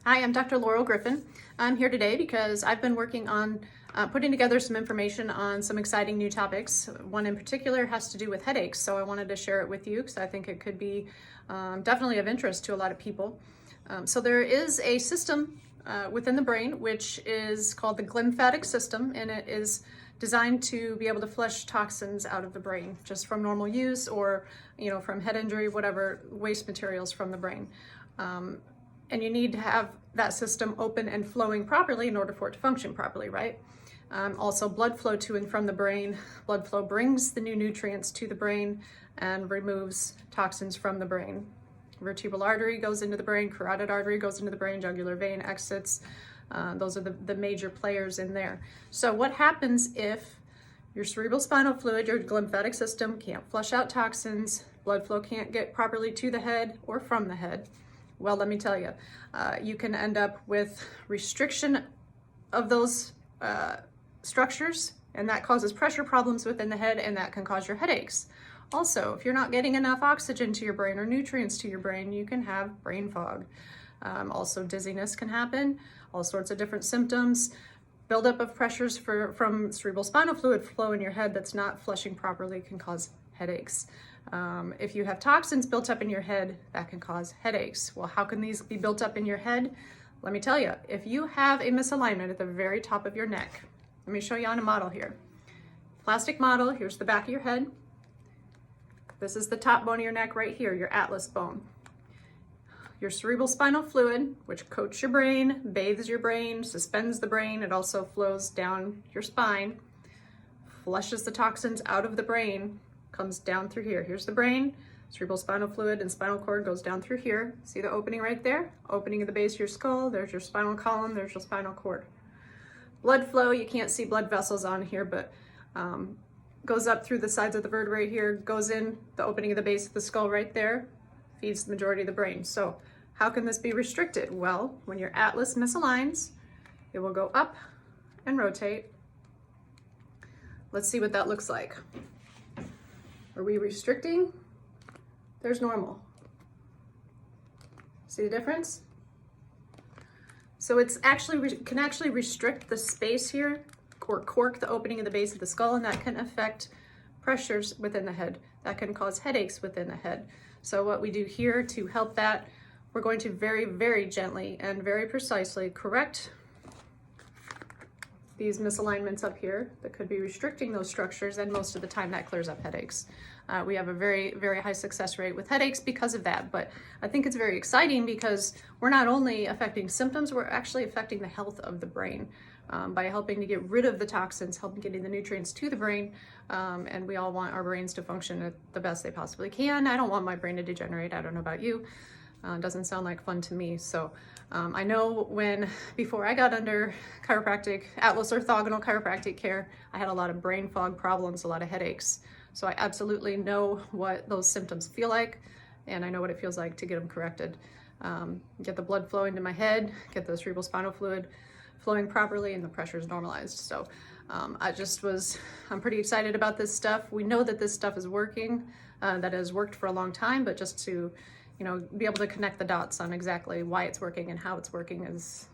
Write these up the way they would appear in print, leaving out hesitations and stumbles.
Hi, I'm Dr. Laurel Griffin. I'm here today because I've been working on putting together some information on some exciting new topics. One in particular has to do with headaches, so I wanted to share it with you because I think it could be definitely of interest to a lot of people. So there is a system within the brain which is called the glymphatic system, and it is designed to be able to flush toxins out of the brain just from normal use or from head injury, whatever waste materials from the brain. And you need to have that system open and flowing properly in order for it to function properly, right? Also, blood flow to and from the brain. Blood flow brings the new nutrients to the brain and removes toxins from the brain. Vertebral artery goes into the brain, carotid artery goes into the brain, jugular vein exits. Those are the major players in there. So what happens if your cerebral spinal fluid, your glymphatic system, can't flush out toxins, blood flow can't get properly to the head or from the head? Well, let me tell you, you can end up with restriction of those structures, and that causes pressure problems within the head, and that can cause your headaches. Also, if you're not getting enough oxygen to your brain or nutrients to your brain, you can have brain fog. Also, dizziness can happen, all sorts of different symptoms. Buildup of pressures from cerebral spinal fluid flow in your head that's not flushing properly can cause headaches. If you have toxins built up in your head, that can cause headaches. Well, how can these be built up in your head? Let me tell you, if you have a misalignment at the very top of your neck, let me show you on a model here. Plastic model, here's the back of your head. This is the top bone of your neck right here, your atlas bone. Your cerebral spinal fluid, which coats your brain, bathes your brain, suspends the brain, it also flows down your spine, flushes the toxins out of the brain, comes down through here. Here's the brain, cerebral spinal fluid and spinal cord goes down through here. See the opening right there? Opening at the base of your skull, there's your spinal column, there's your spinal cord. Blood flow, you can't see blood vessels on here, but goes up through the sides of the vertebrae here, goes in the opening of the base of the skull right there, feeds the majority of the brain. So how can this be restricted? Well, when your atlas misaligns, it will go up and rotate. Let's see what that looks like. Are we restricting? There's normal. See the difference? So it's actually can actually restrict the space here or cork the opening of the base of the skull, and that can affect pressures within the head. That can cause headaches within the head. So what we do here to help that, we're going to very, very gently and very precisely correct these misalignments up here that could be restricting those structures, and most of the time that clears up headaches. We have a very, very high success rate with headaches because of that, but I think it's very exciting because we're not only affecting symptoms, we're actually affecting the health of the brain by helping to get rid of the toxins, helping getting the nutrients to the brain, and we all want our brains to function at the best they possibly can. I don't want my brain to degenerate. I don't know about you. Doesn't sound like fun to me. So I know before I got under chiropractic, atlas orthogonal chiropractic care, I had a lot of brain fog problems, a lot of headaches. So I absolutely know what those symptoms feel like, and I know what it feels like to get them corrected. Get the blood flowing to my head, get the cerebral spinal fluid flowing properly, and the pressure is normalized. So I'm pretty excited about this stuff. We know that this stuff is working, that has worked for a long time, but just to be able to connect the dots on exactly why it's working and how it's working is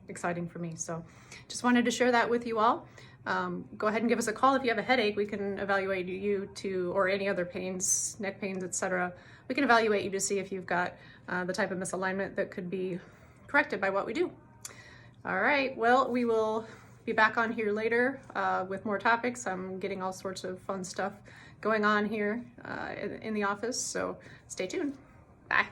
exciting for me. So just wanted to share that with you all. Go ahead and give us a call if you have a headache. We can evaluate you or any other pains, neck pains, etc. We can evaluate you to see if you've got the type of misalignment that could be corrected by what we do. All right, well, we will be back on here later with more topics. I'm getting all sorts of fun stuff going on here in the office, so stay tuned. Bye.